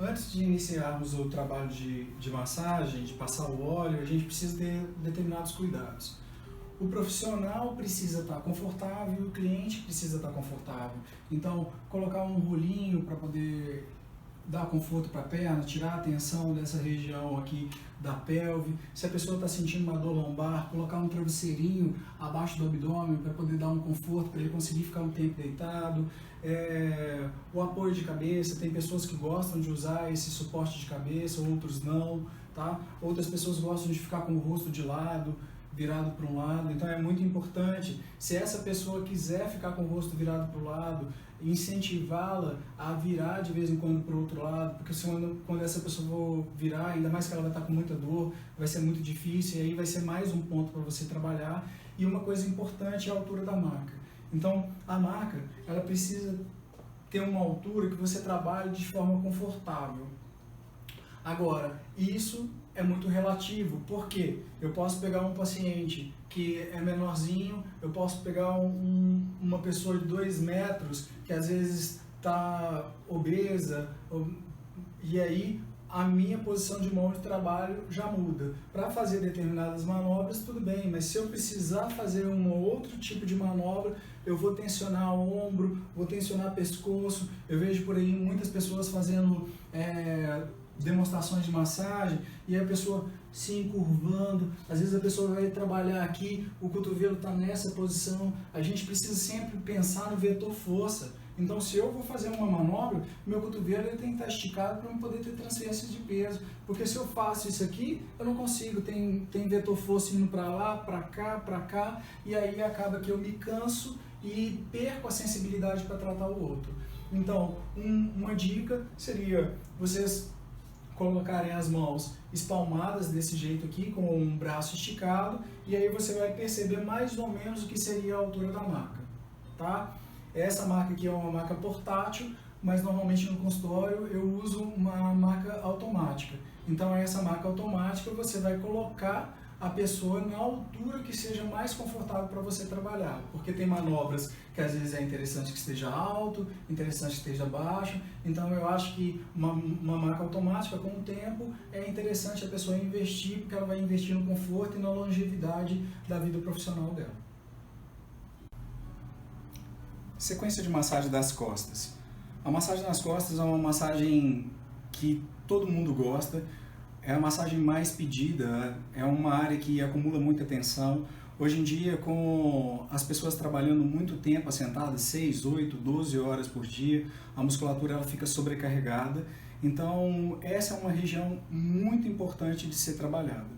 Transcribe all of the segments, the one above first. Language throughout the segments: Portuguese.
Antes de iniciarmos o trabalho de massagem, de passar o óleo, a gente precisa ter determinados cuidados. O profissional precisa estar confortável e o cliente precisa estar confortável. Então, colocar um rolinho para poder dar conforto para a perna, tirar a tensão dessa região aqui da pelve. Se a pessoa está sentindo uma dor lombar, colocar um travesseirinho abaixo do abdômen para poder dar um conforto, para ele conseguir ficar um tempo deitado. O apoio de cabeça, tem pessoas que gostam de usar esse suporte de cabeça, outros não, tá? Outras pessoas gostam de ficar com o rosto de lado, virado para um lado. Então é muito importante, se essa pessoa quiser ficar com o rosto virado para o lado, incentivá-la a virar de vez em quando para o outro lado, porque quando essa pessoa for virar, ainda mais que ela vai estar com muita dor, vai ser muito difícil, e aí vai ser mais um ponto para você trabalhar. E uma coisa importante é a altura da maca. Então a maca, ela precisa ter uma altura que você trabalhe de forma confortável. Agora, isso é muito relativo, porque eu posso pegar um paciente que é menorzinho, eu posso pegar uma pessoa de 2 metros que às vezes está obesa, e aí a minha posição de mão de trabalho já muda. Para fazer determinadas manobras, tudo bem, mas se eu precisar fazer um outro tipo de manobra, eu vou tensionar o ombro, vou tensionar o pescoço. Eu vejo por aí muitas pessoas fazendo demonstrações de massagem e a pessoa se encurvando, às vezes a pessoa vai trabalhar aqui, o cotovelo está nessa posição. A gente precisa sempre pensar no vetor força. Então, se eu vou fazer uma manobra, meu cotovelo ele tem que estar esticado para eu poder ter transferência de peso, porque se eu faço isso aqui, eu não consigo, tem vetor força indo para lá, para cá, e aí acaba que eu me canso e perco a sensibilidade para tratar o outro. Então, uma dica seria vocês colocarem as mãos espalmadas desse jeito aqui, com um braço esticado, e aí você vai perceber mais ou menos o que seria a altura da maca, tá? Essa maca aqui é uma maca portátil, mas normalmente no consultório eu uso uma maca automática. Então essa maca automática você vai colocar a pessoa na altura que seja mais confortável para você trabalhar, porque tem manobras que às vezes é interessante que esteja alto, interessante que esteja baixo. Então eu acho que uma maca automática, com o tempo, é interessante a pessoa investir, porque ela vai investir no conforto e na longevidade da vida profissional dela. Sequência de massagem das costas. A massagem nas costas é uma massagem que todo mundo gosta, é a massagem mais pedida, é uma área que acumula muita tensão. Hoje em dia, com as pessoas trabalhando muito tempo assentadas, 6, 8, 12 horas por dia, a musculatura ela fica sobrecarregada. Então, essa é uma região muito importante de ser trabalhada.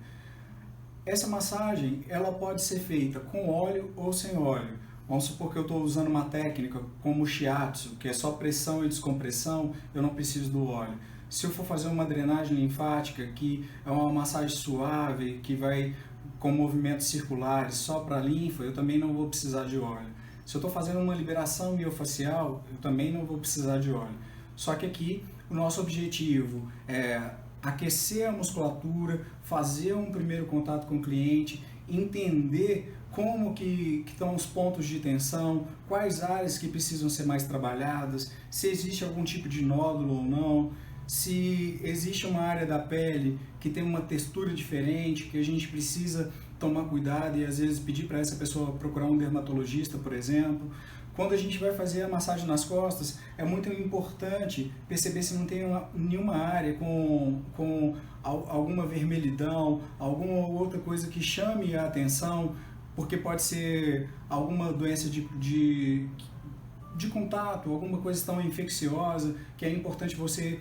Essa massagem ela pode ser feita com óleo ou sem óleo. Vamos supor que eu estou usando uma técnica como o shiatsu, que é só pressão e descompressão, eu não preciso do óleo. Se eu for fazer uma drenagem linfática, que é uma massagem suave, que vai com movimentos circulares só para a linfa, eu também não vou precisar de óleo. Se eu estou fazendo uma liberação miofascial, eu também não vou precisar de óleo. Só que aqui o nosso objetivo é aquecer a musculatura, fazer um primeiro contato com o cliente, entender como que estão os pontos de tensão, quais áreas que precisam ser mais trabalhadas, se existe algum tipo de nódulo ou não, se existe uma área da pele que tem uma textura diferente, que a gente precisa tomar cuidado e às vezes pedir para essa pessoa procurar um dermatologista, por exemplo. Quando a gente vai fazer a massagem nas costas, é muito importante perceber se não tem nenhuma área com alguma vermelhidão, alguma outra coisa que chame a atenção, porque pode ser alguma doença de contato, alguma coisa tão infecciosa, que é importante você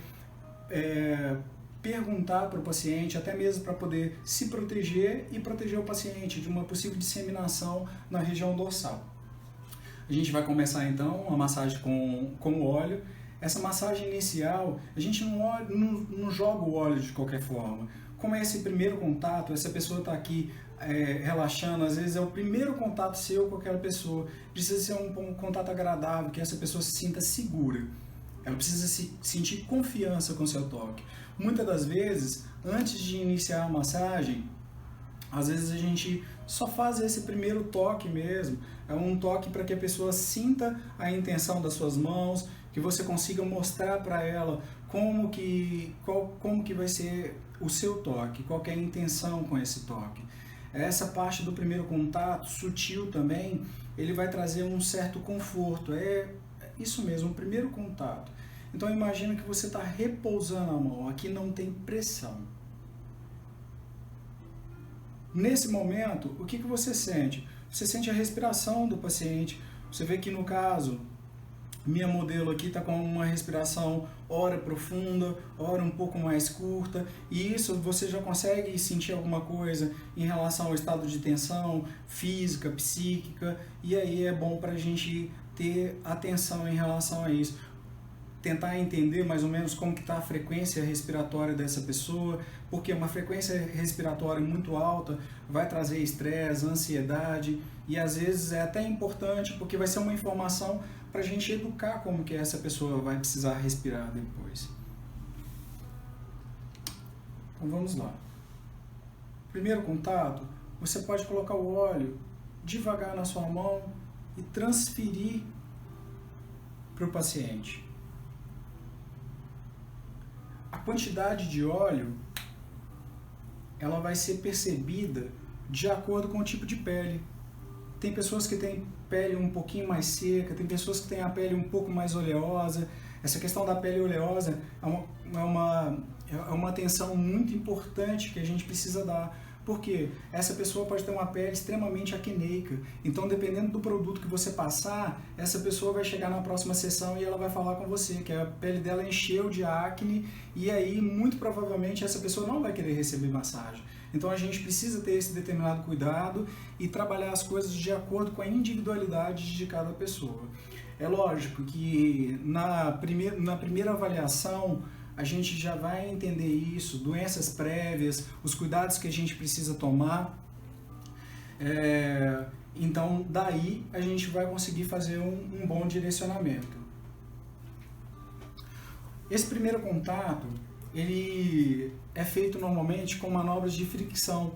perguntar para o paciente, até mesmo para poder se proteger e proteger o paciente de uma possível disseminação na região dorsal. A gente vai começar então a massagem com óleo. Essa massagem inicial, a gente não joga o óleo de qualquer forma. Como é esse primeiro contato, essa pessoa está aqui relaxando, às vezes é o primeiro contato seu com aquela pessoa. Precisa ser um contato agradável, que essa pessoa se sinta segura. Ela precisa sentir confiança com o seu toque. Muitas das vezes, antes de iniciar a massagem, às vezes a gente só faz esse primeiro toque mesmo. É um toque para que a pessoa sinta a intenção das suas mãos, que você consiga mostrar para ela como que vai ser o seu toque, qual que é a intenção com esse toque. Essa parte do primeiro contato, sutil também, ele vai trazer um certo conforto, é isso mesmo, o primeiro contato. Então imagina que você está repousando a mão, aqui não tem pressão. Nesse momento, o que você sente? Você sente a respiração do paciente, você vê que no caso, minha modelo aqui está com uma respiração ora profunda, ora um pouco mais curta, e isso você já consegue sentir alguma coisa em relação ao estado de tensão física, psíquica, e aí é bom para a gente ter atenção em relação a isso. Tentar entender mais ou menos como que está a frequência respiratória dessa pessoa, porque uma frequência respiratória muito alta vai trazer estresse, ansiedade, e às vezes é até importante porque vai ser uma informação para a gente educar como que essa pessoa vai precisar respirar depois. Então vamos lá. Primeiro contato, você pode colocar o óleo devagar na sua mão e transferir para o paciente. A quantidade de óleo, ela vai ser percebida de acordo com o tipo de pele. Tem pessoas que têm pele um pouquinho mais seca, tem pessoas que têm a pele um pouco mais oleosa. Essa questão da pele oleosa é uma atenção muito importante que a gente precisa dar. Porque essa pessoa pode ter uma pele extremamente acneica. Então, dependendo do produto que você passar, essa pessoa vai chegar na próxima sessão e ela vai falar com você que a pele dela encheu de acne e aí, muito provavelmente, essa pessoa não vai querer receber massagem. Então, a gente precisa ter esse determinado cuidado e trabalhar as coisas de acordo com a individualidade de cada pessoa. É lógico que na primeira avaliação, a gente já vai entender isso, doenças prévias, os cuidados que a gente precisa tomar. Então, daí a gente vai conseguir fazer um bom direcionamento. Esse primeiro contato, ele é feito normalmente com manobras de fricção.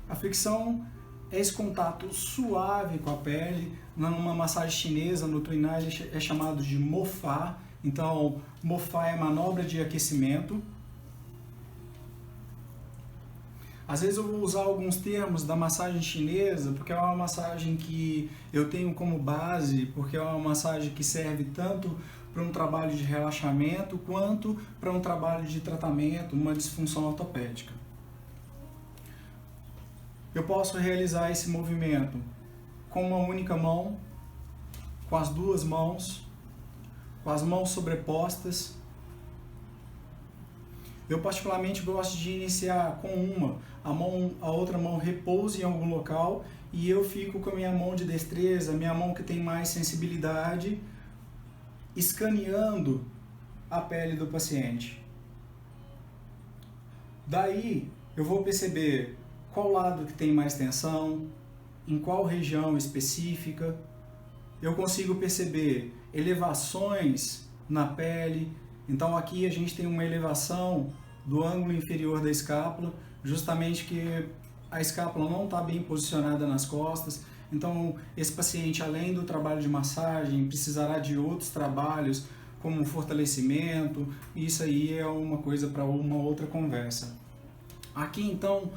A fricção é esse contato suave com a pele. Numa massagem chinesa, no Tuinai, ele é chamado de mofá. Então, mofá é manobra de aquecimento. Às vezes eu vou usar alguns termos da massagem chinesa, porque é uma massagem que eu tenho como base, porque é uma massagem que serve tanto para um trabalho de relaxamento, quanto para um trabalho de tratamento, uma disfunção ortopédica. Eu posso realizar esse movimento com uma única mão, com as duas mãos, com as mãos sobrepostas. Eu particularmente gosto de iniciar com a outra mão repousa em algum local e eu fico com a minha mão de destreza, minha mão que tem mais sensibilidade, escaneando a pele do paciente. Daí eu vou perceber qual lado que tem mais tensão, em qual região específica. Eu consigo perceber elevações na pele. Então aqui a gente tem uma elevação do ângulo inferior da escápula, justamente que a escápula não está bem posicionada nas costas. Então esse paciente, além do trabalho de massagem, precisará de outros trabalhos, como fortalecimento. Isso aí é uma coisa para uma outra conversa. Aqui então,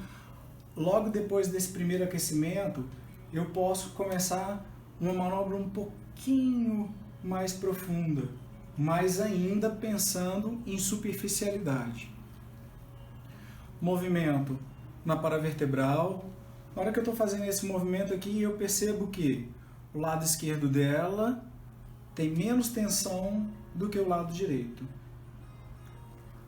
logo depois desse primeiro aquecimento, eu posso começar uma manobra um pouquinho mais profunda, mas ainda pensando em superficialidade. Movimento na paravertebral. Na hora que eu estou fazendo esse movimento aqui, eu percebo que o lado esquerdo dela tem menos tensão do que o lado direito.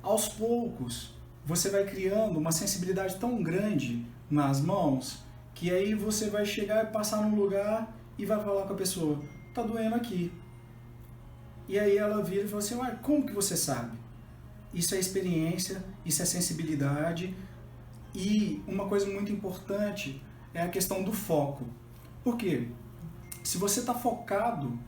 Aos poucos, você vai criando uma sensibilidade tão grande nas mãos, que aí você vai chegar e passar num lugar e vai falar com a pessoa, tá doendo aqui. E aí ela vira e fala assim, ué, como que você sabe? Isso é experiência, isso é sensibilidade. E uma coisa muito importante é a questão do foco. Por quê? Se você está focado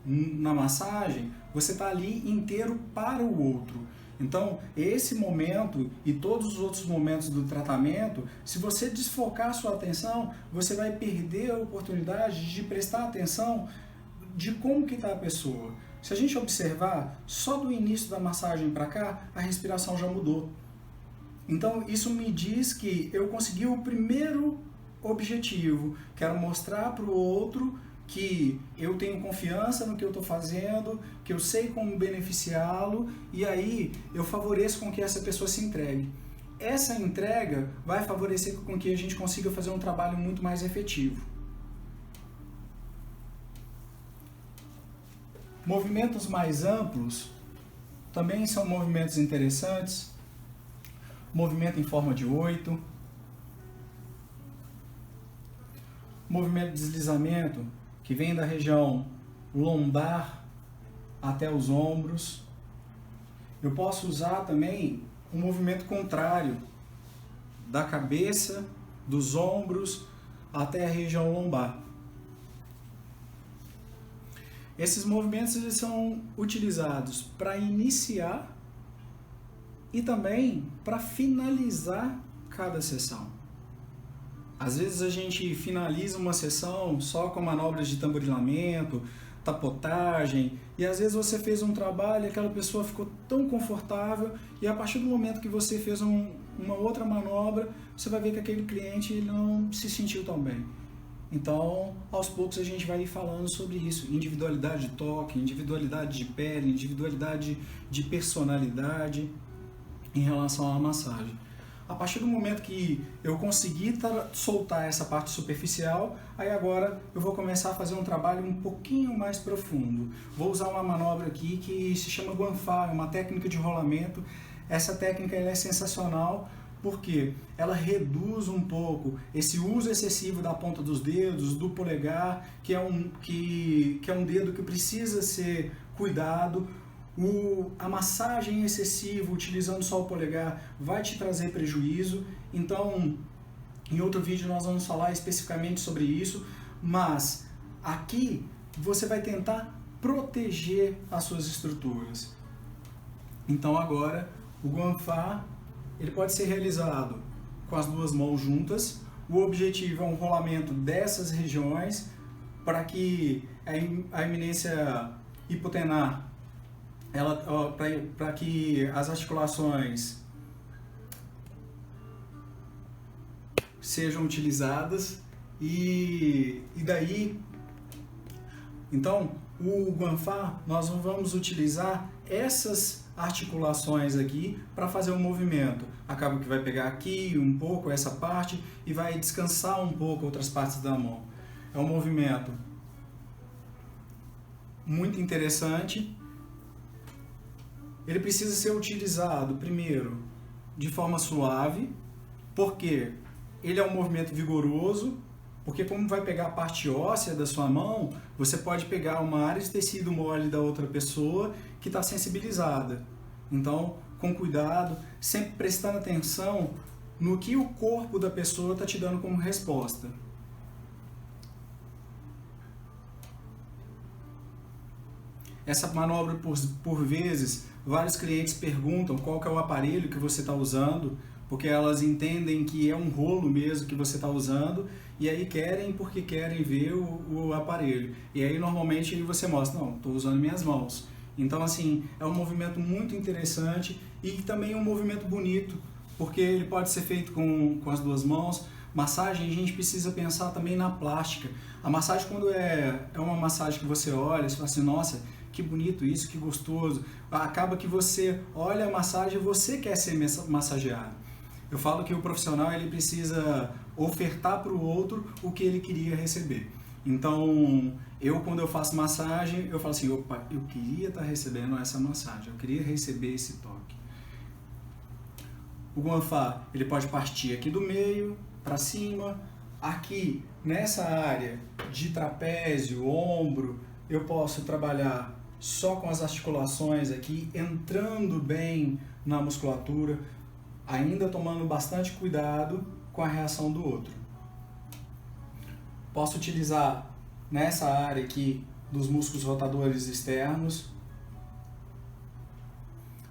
na massagem, você está ali inteiro para o outro. Então, esse momento e todos os outros momentos do tratamento, se você desfocar a sua atenção, você vai perder a oportunidade de prestar atenção de como que está a pessoa. Se a gente observar, só do início da massagem para cá, a respiração já mudou. Então, isso me diz que eu consegui o primeiro objetivo. Quero mostrar para o outro que eu tenho confiança no que eu estou fazendo, que eu sei como beneficiá-lo, e aí eu favoreço com que essa pessoa se entregue. Essa entrega vai favorecer com que a gente consiga fazer um trabalho muito mais efetivo. Movimentos mais amplos também são movimentos interessantes. Movimento em forma de 8. Movimento de deslizamento, que vem da região lombar até os ombros. Eu posso usar também um movimento contrário, da cabeça, dos ombros até a região lombar. Esses movimentos eles são utilizados para iniciar e também para finalizar cada sessão. Às vezes a gente finaliza uma sessão só com manobras de tamborilamento, tapotagem, e às vezes você fez um trabalho e aquela pessoa ficou tão confortável, e a partir do momento que você fez uma outra manobra, você vai ver que aquele cliente ele não se sentiu tão bem. Então, aos poucos a gente vai ir falando sobre isso, individualidade de toque, individualidade de pele, individualidade de personalidade em relação à massagem. A partir do momento que eu conseguir soltar essa parte superficial, aí agora eu vou começar a fazer um trabalho um pouquinho mais profundo. Vou usar uma manobra aqui que se chama Guanfá, uma técnica de rolamento. Essa técnica ela é sensacional porque ela reduz um pouco esse uso excessivo da ponta dos dedos, do polegar, que é um dedo que precisa ser cuidado. A massagem excessiva, utilizando só o polegar, vai te trazer prejuízo. Então, em outro vídeo nós vamos falar especificamente sobre isso, mas aqui você vai tentar proteger as suas estruturas. Então agora, o Guanfá, ele pode ser realizado com as duas mãos juntas. O objetivo é um rolamento dessas regiões para que a eminência hipotenar, para que as articulações sejam utilizadas e daí, então, o Guanfá, nós vamos utilizar essas articulações aqui para fazer um movimento. Acaba que vai pegar aqui um pouco essa parte e vai descansar um pouco outras partes da mão. É um movimento muito interessante. Ele precisa ser utilizado, primeiro, de forma suave, porque ele é um movimento vigoroso, porque como vai pegar a parte óssea da sua mão, você pode pegar uma área de tecido mole da outra pessoa que está sensibilizada. Então, com cuidado, sempre prestando atenção no que o corpo da pessoa está te dando como resposta. Essa manobra, por vezes, vários clientes perguntam qual que é o aparelho que você está usando, porque elas entendem que é um rolo mesmo que você está usando, e aí querem porque querem ver o aparelho. E aí normalmente você mostra, não, estou usando minhas mãos. Então assim, é um movimento muito interessante e também um movimento bonito, porque ele pode ser feito com as duas mãos. Massagem, a gente precisa pensar também na plástica. A massagem, quando é uma massagem que você olha, você fala assim, nossa, que bonito isso, que gostoso. Acaba que você olha a massagem e você quer ser massageado. Eu falo que o profissional ele precisa ofertar para o outro o que ele queria receber. Então, quando eu faço massagem, eu falo assim, opa, eu queria estar recebendo essa massagem, eu queria receber esse toque. O Guanfá, ele pode partir aqui do meio para cima. Aqui, nessa área de trapézio, ombro, eu posso trabalhar só com as articulações aqui, entrando bem na musculatura, ainda tomando bastante cuidado com a reação do outro. Posso utilizar nessa área aqui dos músculos rotadores externos.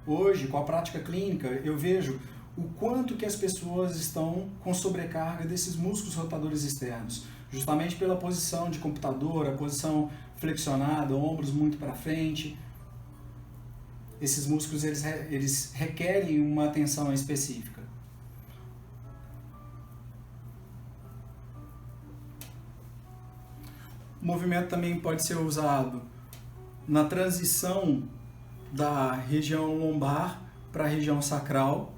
Hoje, com a prática clínica, eu vejo o quanto que as pessoas estão com sobrecarga desses músculos rotadores externos, justamente pela posição de computador, a posição flexionada, ombros muito para frente. Esses músculos eles requerem uma atenção específica. O movimento também pode ser usado na transição da região lombar para a região sacral.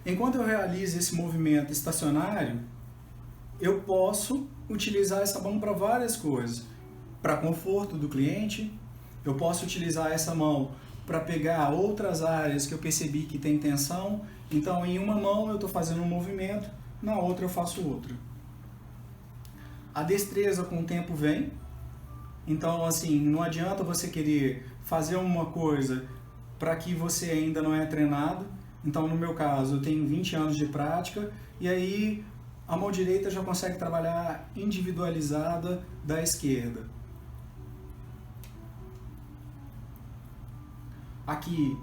Enquanto eu realizo esse movimento estacionário, eu posso utilizar essa mão para várias coisas. Para conforto do cliente, eu posso utilizar essa mão para pegar outras áreas que eu percebi que tem tensão. Então, em uma mão eu estou fazendo um movimento, na outra eu faço outro. A destreza com o tempo vem. Então, assim, não adianta você querer fazer uma coisa para que você ainda não é treinado. Então, no meu caso, eu tenho 20 anos de prática e aí a mão direita já consegue trabalhar individualizada da esquerda. Aqui,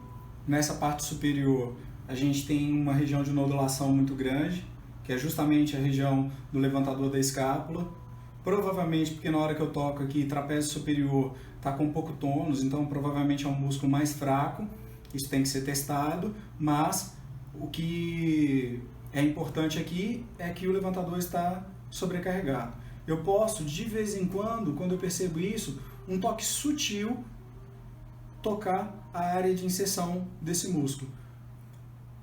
nessa parte superior, a gente tem uma região de nodulação muito grande, que é justamente a região do levantador da escápula. Provavelmente porque na hora que eu toco aqui, trapézio superior está com pouco tônus, então provavelmente é um músculo mais fraco. Isso tem que ser testado, mas o que é importante aqui é que o levantador está sobrecarregado. Eu posso, de vez em quando eu percebo isso, um toque sutil, tocar a área de inserção desse músculo.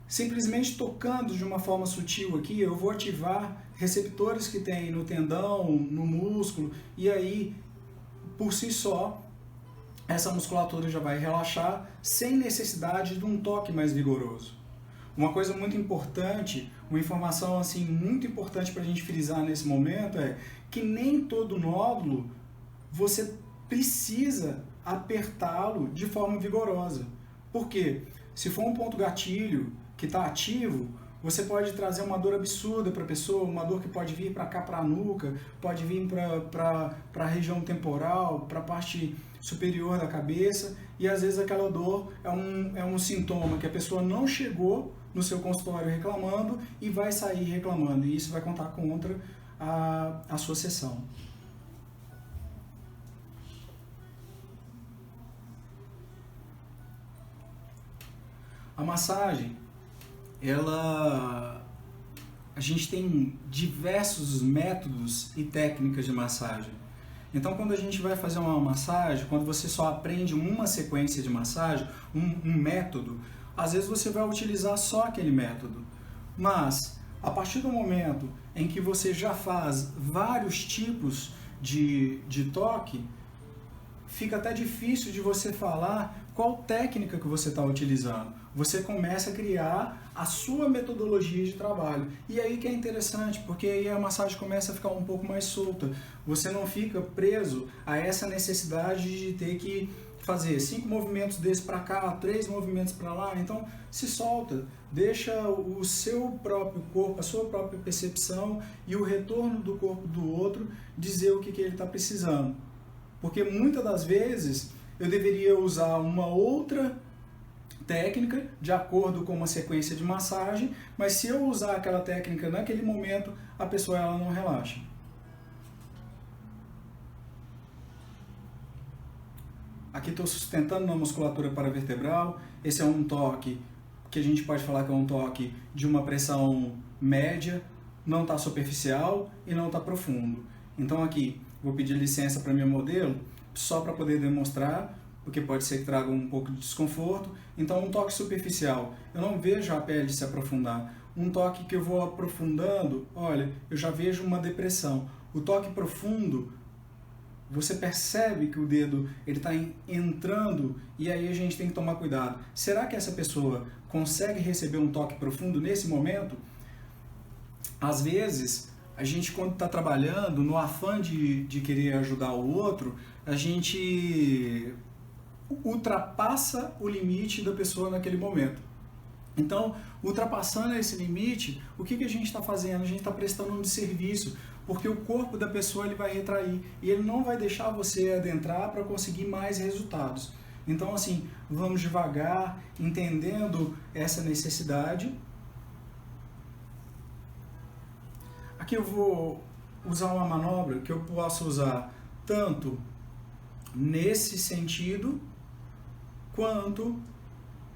Simplesmente tocando de uma forma sutil aqui, eu vou ativar receptores que tem no tendão, no músculo, e aí, por si só, essa musculatura já vai relaxar sem necessidade de um toque mais vigoroso. Uma coisa muito importante, uma informação assim muito importante para a gente frisar nesse momento é que nem todo nódulo você precisa apertá-lo de forma vigorosa. Por quê? Se for um ponto gatilho que está ativo, você pode trazer uma dor absurda para a pessoa, uma dor que pode vir para cá, para a nuca, pode vir para a região temporal, para a parte superior da cabeça, e às vezes aquela dor é um sintoma que a pessoa não chegou no seu consultório reclamando e vai sair reclamando, e isso vai contar contra a sua sessão. A massagem, a gente tem diversos métodos e técnicas de massagem. Então, quando a gente vai fazer uma massagem, quando você só aprende uma sequência de massagem, um método, às vezes você vai utilizar só aquele método. Mas, a partir do momento em que você já faz vários tipos de toque, fica até difícil de você falar qual técnica que você está utilizando. Você começa a criar a sua metodologia de trabalho. E aí que é interessante, porque aí a massagem começa a ficar um pouco mais solta. Você não fica preso a essa necessidade de ter que fazer 5 movimentos desse para cá, 3 movimentos para lá. Então, se solta, deixa o seu próprio corpo, a sua própria percepção e o retorno do corpo do outro dizer o que ele está precisando. Porque muitas das vezes eu deveria usar uma outra técnica de acordo com uma sequência de massagem, mas se eu usar aquela técnica naquele momento, a pessoa ela não relaxa. Aqui estou sustentando na musculatura paravertebral. Esse é um toque que a gente pode falar que é um toque de uma pressão média, não está superficial e não está profundo. Então aqui, vou pedir licença para minha modelo, só para poder demonstrar, porque pode ser que traga um pouco de desconforto. Então, um toque superficial, eu não vejo a pele se aprofundar. Um toque que eu vou aprofundando, olha, eu já vejo uma depressão. O toque profundo, você percebe que o dedo está entrando e aí a gente tem que tomar cuidado. Será que essa pessoa consegue receber um toque profundo nesse momento? Às vezes, a gente quando está trabalhando, no afã de querer ajudar o outro, a gente ultrapassa o limite da pessoa naquele momento. Então, ultrapassando esse limite, o que a gente está fazendo? A gente está prestando um desserviço, porque o corpo da pessoa ele vai retrair e ele não vai deixar você adentrar para conseguir mais resultados. Então, assim, vamos devagar, entendendo essa necessidade. Aqui eu vou usar uma manobra que eu posso usar tanto nesse sentido, quanto,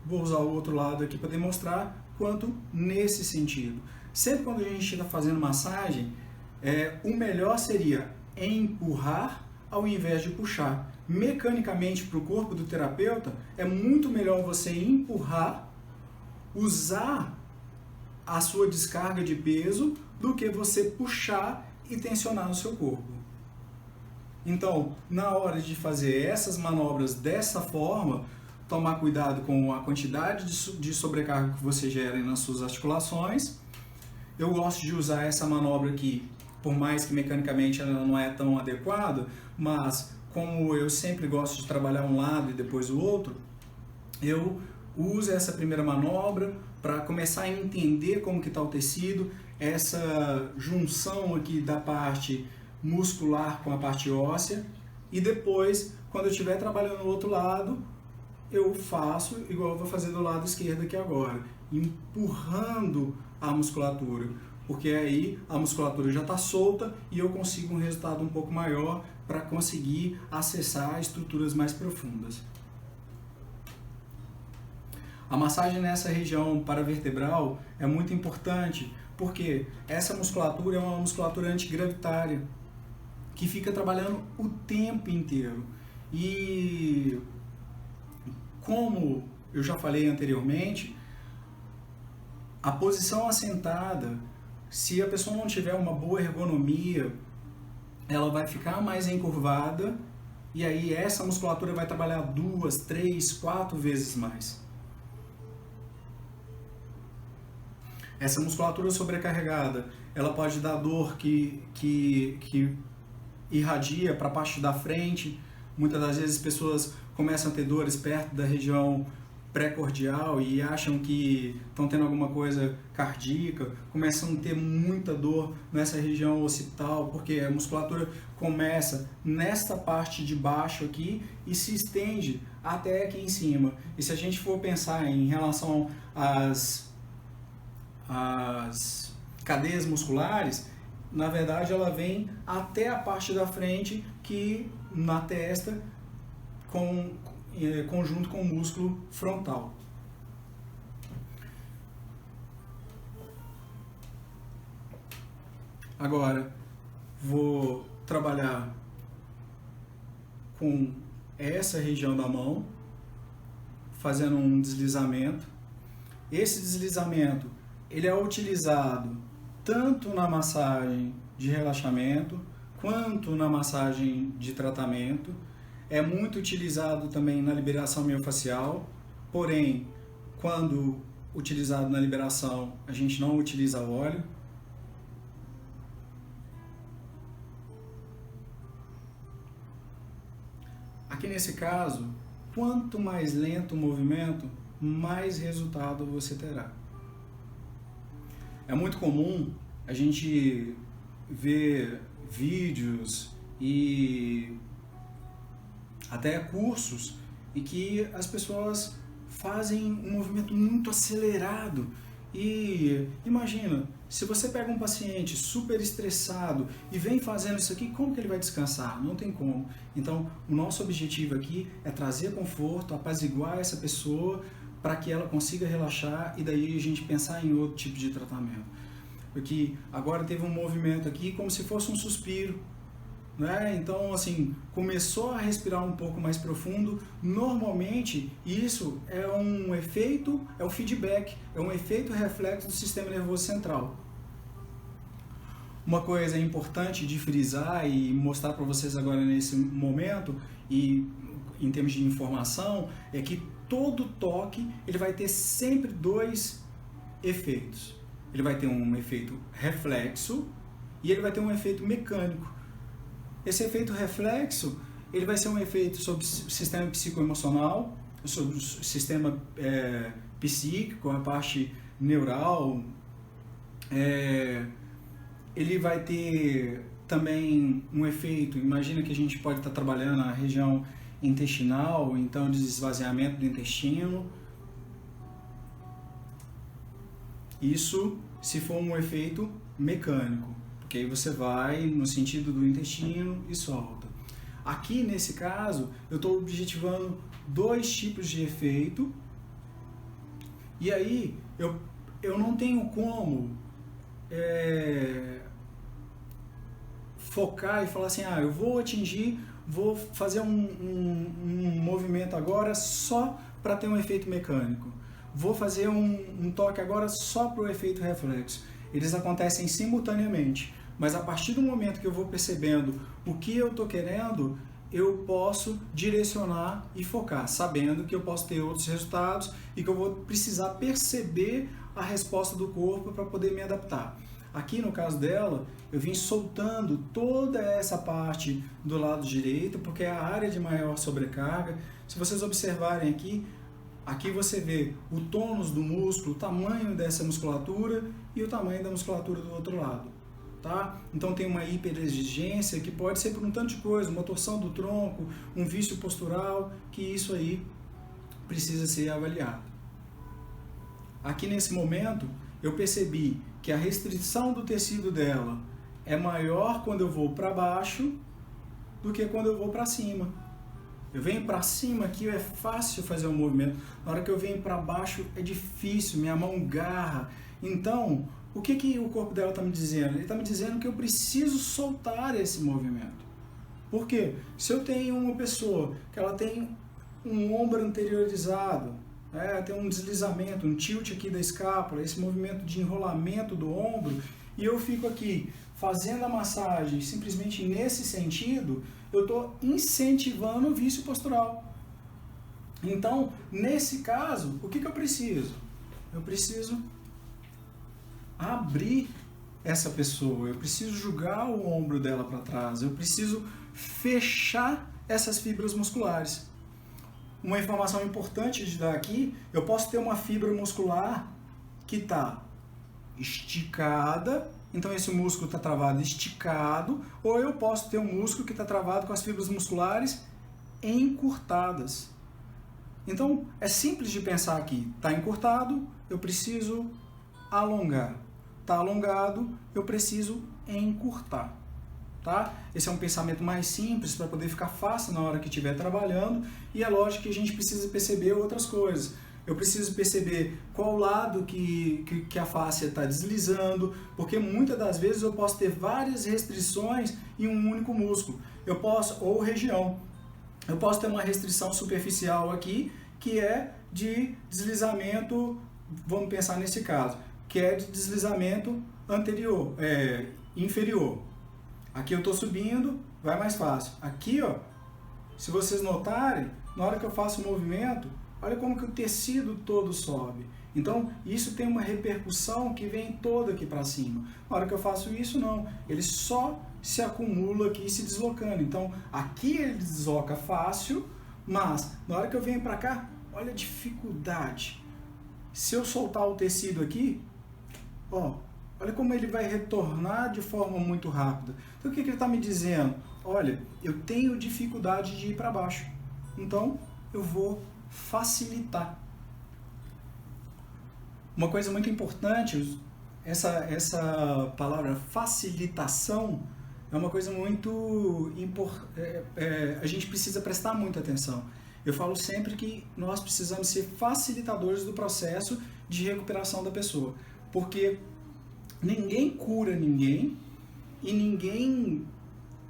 vou usar o outro lado aqui para demonstrar, quanto nesse sentido. Sempre quando a gente está fazendo massagem, o melhor seria empurrar ao invés de puxar. Mecanicamente, para o corpo do terapeuta, é muito melhor você empurrar, usar a sua descarga de peso, do que você puxar e tensionar no seu corpo. Então, na hora de fazer essas manobras dessa forma, tomar cuidado com a quantidade de sobrecarga que você gera nas suas articulações. Eu gosto de usar essa manobra aqui, por mais que mecanicamente ela não é tão adequada, mas como eu sempre gosto de trabalhar um lado e depois o outro, eu uso essa primeira manobra para começar a entender como que está o tecido, essa junção aqui da parte muscular com a parte óssea, e depois, quando eu estiver trabalhando no outro lado, eu faço igual eu vou fazer do lado esquerdo aqui agora, empurrando a musculatura, porque aí a musculatura já está solta e eu consigo um resultado um pouco maior para conseguir acessar estruturas mais profundas. A massagem nessa região paravertebral é muito importante, porque essa musculatura é uma musculatura antigravitária, que fica trabalhando o tempo inteiro. E como eu já falei anteriormente, a posição assentada, se a pessoa não tiver uma boa ergonomia, ela vai ficar mais encurvada, e aí essa musculatura vai trabalhar 2, 3, 4 vezes mais. Essa musculatura sobrecarregada, ela pode dar dor que irradia para a parte da frente. Muitas das vezes as pessoas começam a ter dores perto da região pré-cordial e acham que estão tendo alguma coisa cardíaca, começam a ter muita dor nessa região occipital, porque a musculatura começa nesta parte de baixo aqui e se estende até aqui em cima. E se a gente for pensar em relação às cadeias musculares, na verdade ela vem até a parte da frente, que na testa, conjunto com o músculo frontal. Agora vou trabalhar com essa região da mão, fazendo um deslizamento. Esse deslizamento ele é utilizado tanto na massagem de relaxamento quanto na massagem de tratamento. É muito utilizado também na liberação miofascial, porém, quando utilizado na liberação, a gente não utiliza óleo. Aqui nesse caso, quanto mais lento o movimento, mais resultado você terá. É muito comum a gente ver vídeos e até cursos em que as pessoas fazem um movimento muito acelerado. E imagina, se você pega um paciente super estressado e vem fazendo isso aqui, como que ele vai descansar? Não tem como. Então, o nosso objetivo aqui é trazer conforto, apaziguar essa pessoa para que ela consiga relaxar, e daí a gente pensar em outro tipo de tratamento. Porque agora teve um movimento aqui como se fosse um suspiro, né? Então, assim, começou a respirar um pouco mais profundo. Normalmente, isso é um efeito, é o feedback, é um efeito reflexo do sistema nervoso central. Uma coisa importante de frisar e mostrar para vocês agora nesse momento, e em termos de informação, é que todo toque ele vai ter sempre dois efeitos. Ele vai ter um efeito reflexo e ele vai ter um efeito mecânico. Esse efeito reflexo, ele vai ser um efeito sobre o sistema psicoemocional, sobre o sistema psíquico, a parte neural. Ele vai ter também um efeito, imagina que a gente pode estar trabalhando na região intestinal, então desesvaziamento do intestino. Isso se for um efeito mecânico, porque aí você vai no sentido do intestino e solta. Aqui, nesse caso, eu estou objetivando 2 tipos de efeito, e aí eu não tenho como focar e falar assim, eu vou fazer um movimento agora só para ter um efeito mecânico. Vou fazer um toque agora só para o efeito reflexo. Eles acontecem simultaneamente, mas a partir do momento que eu vou percebendo o que eu estou querendo, eu posso direcionar e focar, sabendo que eu posso ter outros resultados e que eu vou precisar perceber a resposta do corpo para poder me adaptar. Aqui no caso dela, eu vim soltando toda essa parte do lado direito, porque é a área de maior sobrecarga. Se vocês observarem aqui você vê o tônus do músculo, o tamanho dessa musculatura e o tamanho da musculatura do outro lado. Tá? Então tem uma hiperexigência que pode ser por um tanto de coisa, uma torção do tronco, um vício postural, que isso aí precisa ser avaliado. Aqui nesse momento, eu percebi que a restrição do tecido dela é maior quando eu vou para baixo do que quando eu vou para cima. Eu venho para cima aqui, é fácil fazer um movimento. Na hora que eu venho para baixo é difícil, minha mão garra. Então, o que o corpo dela está me dizendo? Ele está me dizendo que eu preciso soltar esse movimento. Por quê? Se eu tenho uma pessoa que ela tem um ombro anteriorizado, tem um deslizamento, um tilt aqui da escápula, esse movimento de enrolamento do ombro, e eu fico aqui fazendo a massagem simplesmente nesse sentido, eu estou incentivando o vício postural. Então, nesse caso, o que eu preciso? Eu preciso abrir essa pessoa, eu preciso jogar o ombro dela para trás, eu preciso fechar essas fibras musculares. Uma informação importante de dar aqui, eu posso ter uma fibra muscular que está esticada, então esse músculo está travado esticado, ou eu posso ter um músculo que está travado com as fibras musculares encurtadas. Então é simples de pensar aqui, está encurtado, eu preciso alongar, está alongado, eu preciso encurtar. Tá? Esse é um pensamento mais simples para poder ficar fácil na hora que estiver trabalhando, e é lógico que a gente precisa perceber outras coisas. Eu preciso perceber qual lado que a fáscia está deslizando, porque muitas das vezes eu posso ter várias restrições em um único músculo. Ou região. Eu posso ter uma restrição superficial aqui, que é de deslizamento, vamos pensar nesse caso, que é de deslizamento inferior. Aqui eu estou subindo, vai mais fácil. Aqui, ó, se vocês notarem, na hora que eu faço o movimento, olha como que o tecido todo sobe. Então, isso tem uma repercussão que vem toda aqui para cima. Na hora que eu faço isso, não. Ele só se acumula aqui se deslocando. Então, aqui ele desloca fácil, mas na hora que eu venho para cá, olha a dificuldade. Se eu soltar o tecido aqui, ó, olha como ele vai retornar de forma muito rápida. Então, o que ele está me dizendo? Olha, eu tenho dificuldade de ir para baixo. Então, eu vou facilitar. Uma coisa muito importante, essa palavra facilitação é uma coisa muito importante. A gente precisa prestar muita atenção. Eu falo sempre que nós precisamos ser facilitadores do processo de recuperação da pessoa. Porque ninguém cura ninguém e ninguém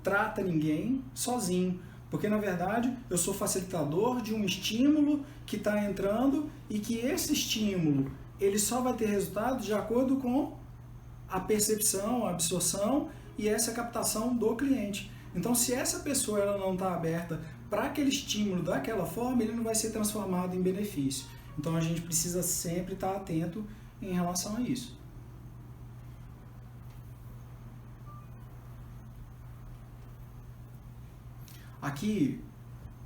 trata ninguém sozinho. Porque, na verdade, eu sou facilitador de um estímulo que está entrando e que esse estímulo ele só vai ter resultado de acordo com a percepção, a absorção e essa captação do cliente. Então, se essa pessoa ela não está aberta para aquele estímulo daquela forma, ele não vai ser transformado em benefício. Então, a gente precisa sempre estar atento em relação a isso. Aqui,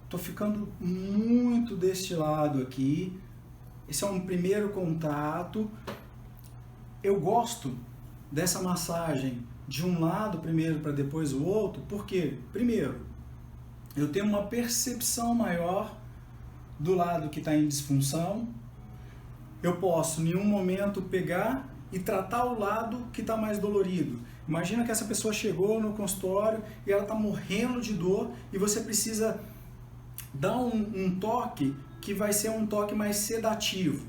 estou ficando muito deste lado aqui. Esse é um primeiro contato. Eu gosto dessa massagem de um lado primeiro para depois o outro, porque, primeiro, eu tenho uma percepção maior do lado que está em disfunção. Eu posso, em um momento, pegar e tratar o lado que está mais dolorido. Imagina que essa pessoa chegou no consultório e ela está morrendo de dor e você precisa dar um toque que vai ser um toque mais sedativo.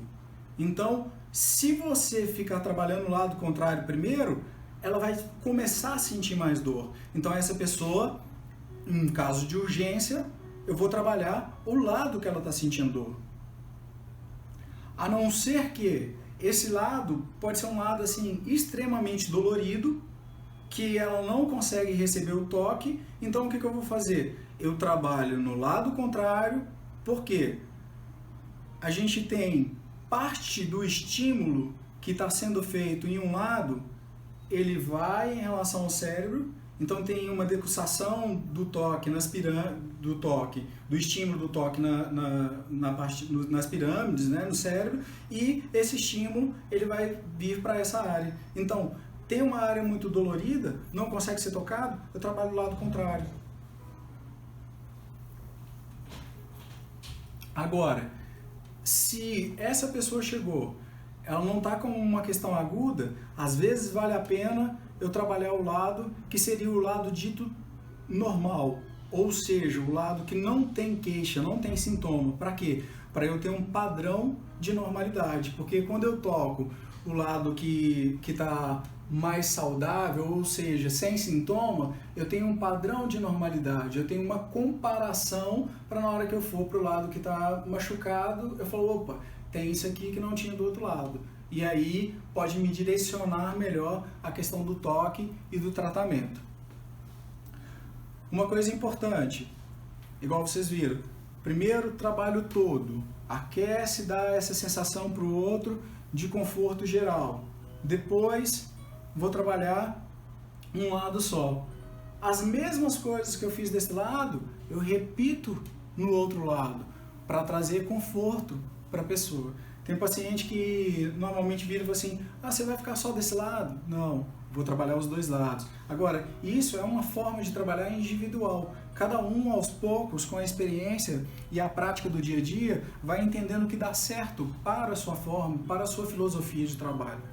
Então, se você ficar trabalhando no lado contrário primeiro, ela vai começar a sentir mais dor. Então, essa pessoa, em caso de urgência, eu vou trabalhar o lado que ela está sentindo dor. A não ser que esse lado pode ser um lado assim extremamente dolorido, que ela não consegue receber o toque. Então, o que eu vou fazer? Eu trabalho no lado contrário, porque a gente tem parte do estímulo que está sendo feito em um lado, ele vai em relação ao cérebro, então tem uma decussação do toque do estímulo do toque nas pirâmides, né, no cérebro, e esse estímulo ele vai vir para essa área. Então, tem uma área muito dolorida, não consegue ser tocado, eu trabalho do lado contrário. Agora, se essa pessoa chegou, ela não está com uma questão aguda, às vezes vale a pena eu trabalhar o lado que seria o lado dito normal, ou seja, o lado que não tem queixa, não tem sintoma. Para quê? Para eu ter um padrão de normalidade, porque quando eu toco o lado que está mais saudável, ou seja, sem sintoma, eu tenho um padrão de normalidade, eu tenho uma comparação para na hora que eu for para o lado que está machucado, eu falo, opa, tem isso aqui que não tinha do outro lado. E aí pode me direcionar melhor a questão do toque e do tratamento. Uma coisa importante, igual vocês viram, primeiro trabalho todo, aquece, dá essa sensação para o outro de conforto geral. Depois vou trabalhar um lado só. As mesmas coisas que eu fiz desse lado, eu repito no outro lado, para trazer conforto para a pessoa. Tem paciente que normalmente vira e fala assim, você vai ficar só desse lado? Não, vou trabalhar os dois lados. Agora, isso é uma forma de trabalhar individual. Cada um, aos poucos, com a experiência e a prática do dia a dia, vai entendendo o que dá certo para a sua forma, para a sua filosofia de trabalho.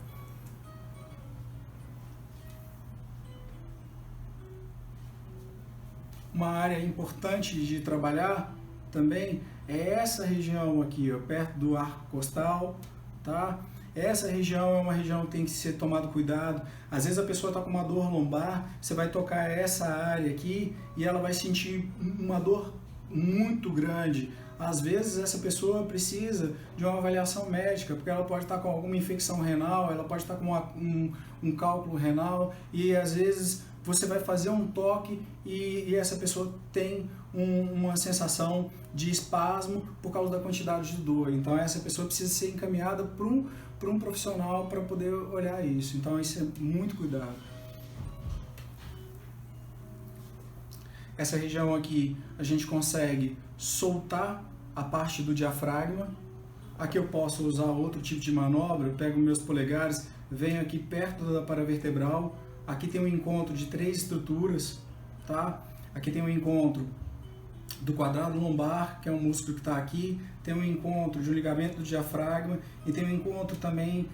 Uma área importante de trabalhar também é essa região aqui, ó, perto do arco costal, tá? Essa região é uma região que tem que ser tomado cuidado. Às vezes a pessoa está com uma dor lombar, você vai tocar essa área aqui e ela vai sentir uma dor muito grande. Às vezes essa pessoa precisa de uma avaliação médica, porque ela pode estar com alguma infecção renal, ela pode estar com um cálculo renal, e às vezes você vai fazer um toque e essa pessoa tem uma sensação de espasmo por causa da quantidade de dor. Então essa pessoa precisa ser encaminhada para um profissional para poder olhar isso. Então isso é muito cuidado. Essa região aqui a gente consegue soltar a parte do diafragma. Aqui eu posso usar outro tipo de manobra. Eu pego meus polegares, venho aqui perto da paravertebral. Aqui tem um encontro de 3 estruturas, tá? Aqui tem um encontro do quadrado lombar, que é um músculo que está aqui, tem um encontro de um ligamento do diafragma e tem um encontro também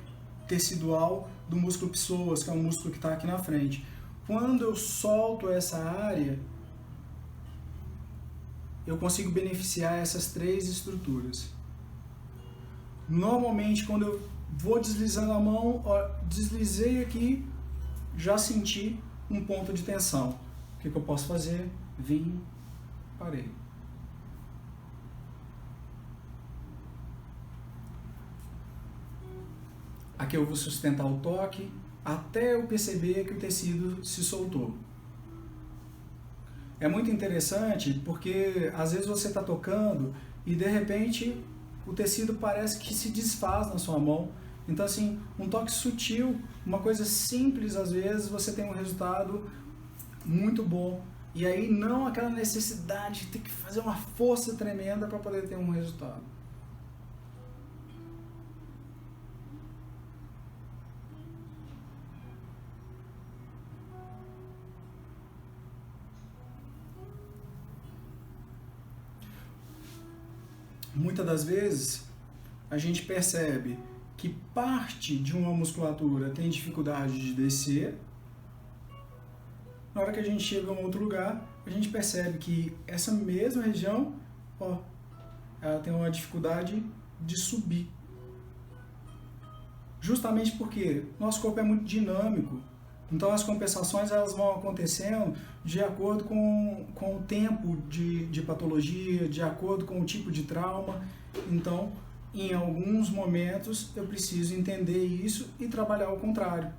tecidual do músculo psoas, que é um músculo que está aqui na frente. Quando eu solto essa área, eu consigo beneficiar essas 3 estruturas. Normalmente, quando eu vou deslizando a mão, ó, deslizei aqui, já senti um ponto de tensão. O que eu posso fazer? Vim, parei. Aqui eu vou sustentar o toque até eu perceber que o tecido se soltou. É muito interessante porque às vezes você está tocando e de repente o tecido parece que se desfaz na sua mão. Então assim, um toque sutil, uma coisa simples, às vezes você tem um resultado muito bom. E aí não aquela necessidade de ter que fazer uma força tremenda para poder ter um resultado. Muitas das vezes a gente percebe que parte de uma musculatura tem dificuldade de descer, na hora que a gente chega em outro lugar, a gente percebe que essa mesma região, ó, ela tem uma dificuldade de subir. Justamente porque nosso corpo é muito dinâmico. Então as compensações elas vão acontecendo de acordo com o tempo de patologia, de acordo com o tipo de trauma. Então, em alguns momentos, eu preciso entender isso e trabalhar ao contrário.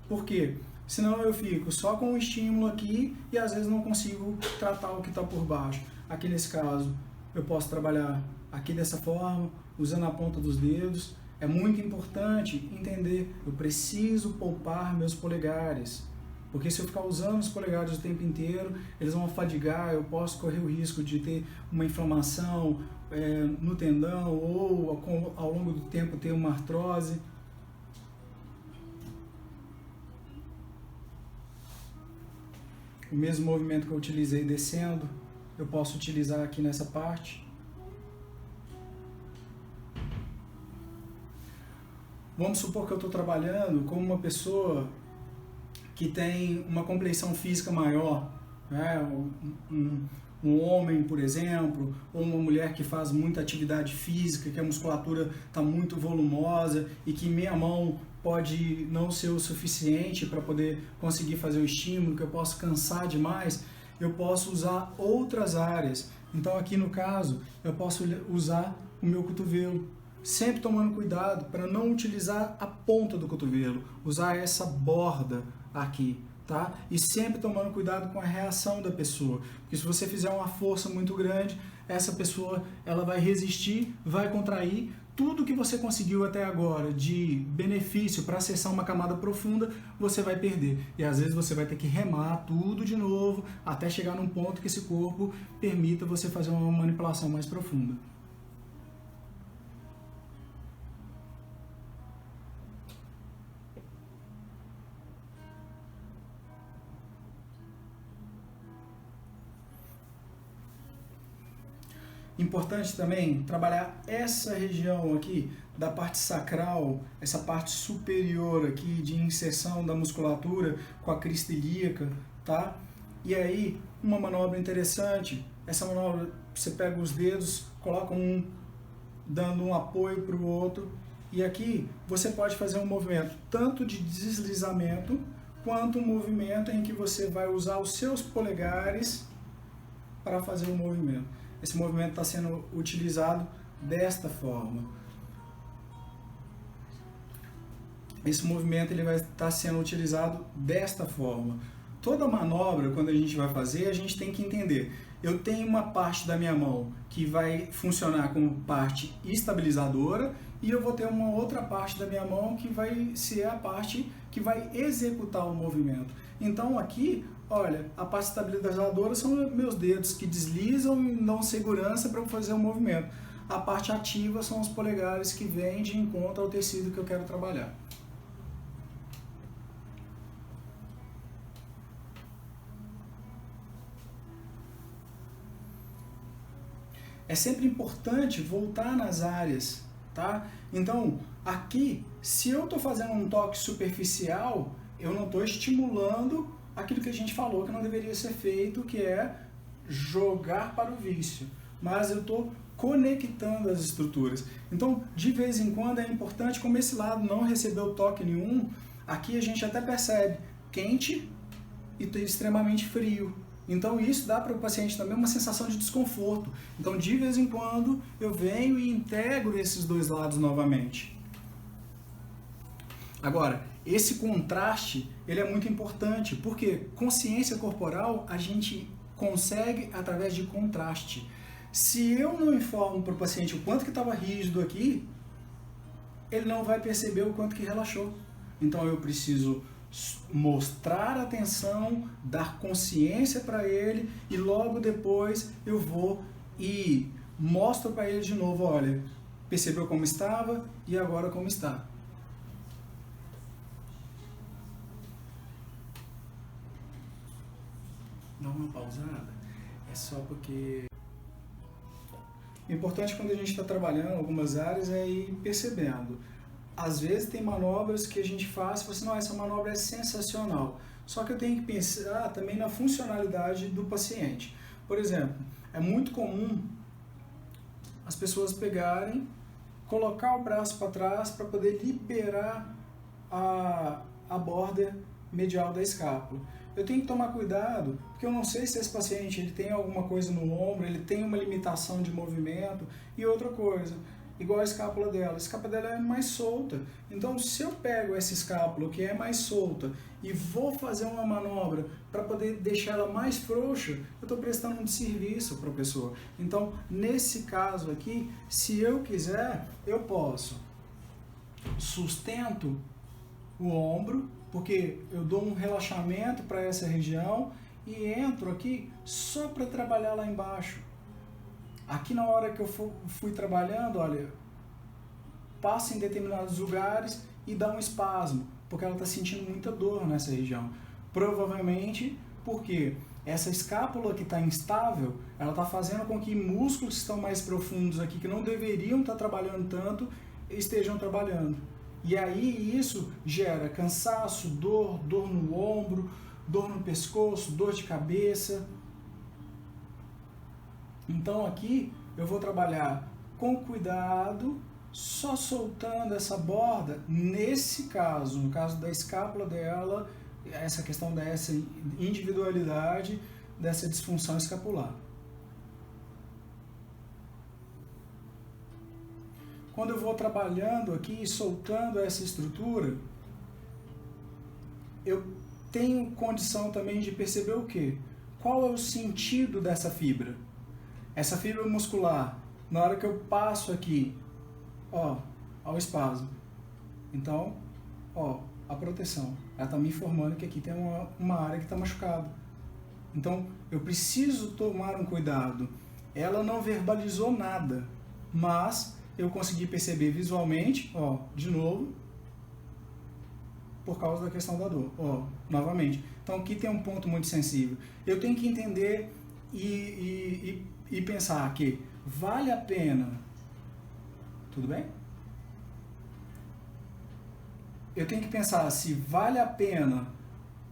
Por quê? Senão eu fico só com o estímulo aqui e às vezes não consigo tratar o que está por baixo. Aqui nesse caso, eu posso trabalhar aqui dessa forma, usando a ponta dos dedos. É muito importante entender, eu preciso poupar meus polegares. Porque se eu ficar usando os polegares o tempo inteiro, eles vão fadigar, eu posso correr o risco de ter uma inflamação no tendão ou ao longo do tempo ter uma artrose. O mesmo movimento que eu utilizei descendo, eu posso utilizar aqui nessa parte. Vamos supor que eu estou trabalhando com uma pessoa que tem uma compleição física maior, né? Um homem, por exemplo, ou uma mulher que faz muita atividade física, que a musculatura está muito volumosa e que minha mão pode não ser o suficiente para poder conseguir fazer o estímulo, que eu posso cansar demais, eu posso usar outras áreas. Então aqui no caso, eu posso usar o meu cotovelo, sempre tomando cuidado para não utilizar a ponta do cotovelo, usar essa borda aqui, tá? E sempre tomando cuidado com a reação da pessoa, porque se você fizer uma força muito grande, essa pessoa ela vai resistir, vai contrair. Tudo que você conseguiu até agora de benefício para acessar uma camada profunda, você vai perder. E às vezes você vai ter que remar tudo de novo, até chegar num ponto que esse corpo permita você fazer uma manipulação mais profunda. Importante também trabalhar essa região aqui da parte sacral, essa parte superior aqui de inserção da musculatura com a crista ilíaca, tá? E aí, uma manobra interessante, essa manobra você pega os dedos, coloca um dando um apoio para o outro e aqui você pode fazer um movimento tanto de deslizamento quanto um movimento em que você vai usar os seus polegares para fazer o movimento. Esse movimento está sendo utilizado desta forma. Esse movimento ele vai estar sendo utilizado desta forma. Toda manobra, quando a gente vai fazer, a gente tem que entender. Eu tenho uma parte da minha mão que vai funcionar como parte estabilizadora e eu vou ter uma outra parte da minha mão que vai ser a parte que vai executar o movimento. Então aqui, olha, a parte estabilizadora são meus dedos que deslizam e dão segurança para eu fazer o movimento. A parte ativa são os polegares que vêm de encontro ao tecido que eu quero trabalhar. É sempre importante voltar nas áreas, tá? Então, aqui, se eu estou fazendo um toque superficial, eu não estou estimulando aquilo que a gente falou que não deveria ser feito, que é jogar para o vício. Mas eu estou conectando as estruturas. Então, de vez em quando é importante, como esse lado não recebeu toque nenhum, aqui a gente até percebe quente e extremamente frio. Então isso dá para o paciente também uma sensação de desconforto. Então de vez em quando eu venho e integro esses dois lados novamente. Agora, esse contraste ele é muito importante, porque consciência corporal a gente consegue através de contraste. Se eu não informo para o paciente o quanto que estava rígido aqui, ele não vai perceber o quanto que relaxou. Então eu preciso mostrar atenção, dar consciência para ele e logo depois eu vou e mostro para ele de novo, olha, percebeu como estava e agora como está. Dá uma pausada, é só porque... O importante quando a gente está trabalhando em algumas áreas é ir percebendo. às vezes tem manobras que a gente faz e fala assim, não, essa manobra é sensacional. Só que eu tenho que pensar também na funcionalidade do paciente. Por exemplo, é muito comum as pessoas pegarem, colocar o braço para trás para poder liberar a borda medial da escápula. Eu tenho que tomar cuidado, porque eu não sei se esse paciente ele tem alguma coisa no ombro, ele tem uma limitação de movimento. E outra coisa, igual a escápula dela é mais solta. Então, se eu pego essa escápula que é mais solta e vou fazer uma manobra para poder deixar ela mais frouxa, eu estou prestando um desserviço para a pessoa. Então, nesse caso aqui, se eu quiser, eu posso sustento o ombro, porque eu dou um relaxamento para essa região e entro aqui só para trabalhar lá embaixo. Aqui na hora que eu fui trabalhando, olha, passa em determinados lugares e dá um espasmo, porque ela está sentindo muita dor nessa região. Provavelmente porque essa escápula que está instável, ela está fazendo com que músculos que estão mais profundos aqui, que não deveriam estar trabalhando tanto, estejam trabalhando. E aí isso gera cansaço, dor no ombro, dor no pescoço, dor de cabeça. Então aqui eu vou trabalhar com cuidado, só soltando essa borda, nesse caso, no caso da escápula dela, essa questão dessa individualidade, dessa disfunção escapular. Quando eu vou trabalhando aqui, soltando essa estrutura, eu tenho condição também de perceber o quê? Qual é o sentido dessa fibra? Essa fibra muscular, na hora que eu passo aqui, ó, ao espasmo. Então, ó, a proteção. Ela está me informando que aqui tem uma área que está machucada. Então, eu preciso tomar um cuidado. Ela não verbalizou nada, mas eu consegui perceber visualmente, ó, de novo, por causa da questão da dor, ó, novamente. Então aqui tem um ponto muito sensível. Eu tenho que entender e pensar que vale a pena, tudo bem? Eu tenho que pensar se vale a pena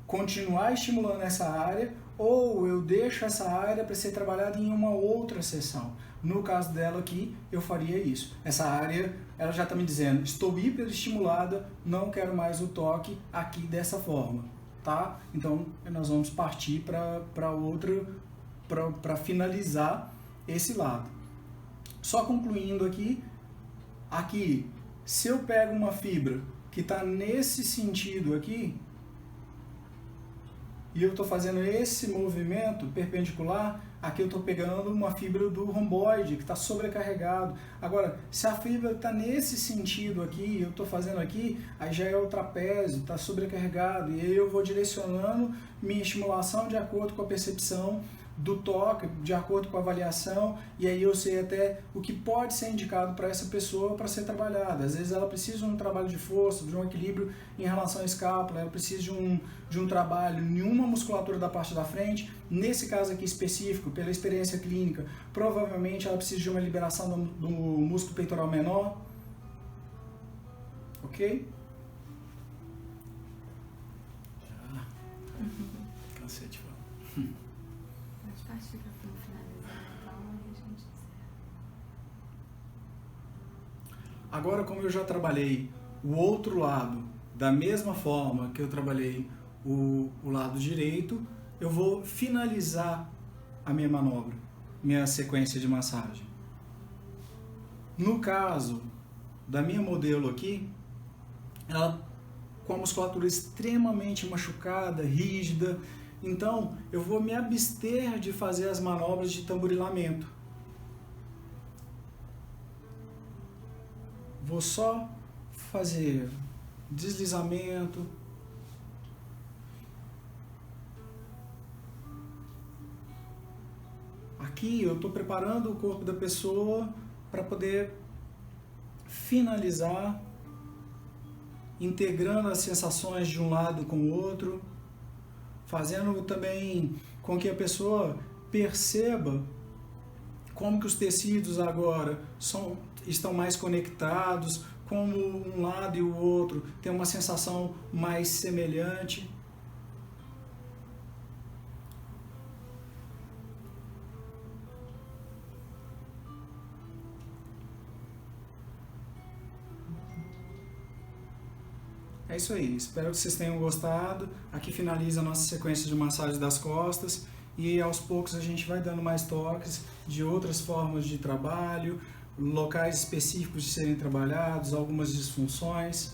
continuar estimulando essa área ou eu deixo essa área para ser trabalhada em uma outra sessão. No caso dela aqui, eu faria isso. Essa área, ela já está me dizendo, estou hiperestimulada, não quero mais o toque aqui dessa forma, tá? Então, nós vamos partir para outra, para finalizar esse lado. Só concluindo aqui, se eu pego uma fibra que está nesse sentido aqui, e eu estou fazendo esse movimento perpendicular, aqui eu estou pegando uma fibra do romboide, que está sobrecarregado. Agora, se a fibra está nesse sentido aqui, eu estou fazendo aqui, aí já é o trapézio, está sobrecarregado. E aí eu vou direcionando minha estimulação de acordo com a percepção do toque, de acordo com a avaliação, e aí eu sei até o que pode ser indicado para essa pessoa para ser trabalhada. Às vezes ela precisa de um trabalho de força, de um equilíbrio em relação à escápula, ela precisa de um trabalho em uma musculatura da parte da frente. Nesse caso aqui específico, pela experiência clínica, provavelmente ela precisa de uma liberação do músculo peitoral menor. Ok? Cansei de falar. Partir para finalizar, então, e a gente encerra. Agora, como eu já trabalhei o outro lado da mesma forma que eu trabalhei o lado direito, eu vou finalizar a minha manobra, minha sequência de massagem. No caso da minha modelo aqui, ela com a musculatura extremamente machucada, rígida, então eu vou me abster de fazer as manobras de tamborilamento. Vou só fazer deslizamento. Aqui eu estou preparando o corpo da pessoa para poder finalizar, integrando as sensações de um lado com o outro, fazendo também com que a pessoa perceba como que os tecidos agora estão mais conectados, como um lado e o outro tem uma sensação mais semelhante. É isso aí, espero que vocês tenham gostado. Aqui finaliza a nossa sequência de massagem das costas e aos poucos a gente vai dando mais toques de outras formas de trabalho, locais específicos de serem trabalhados, algumas disfunções.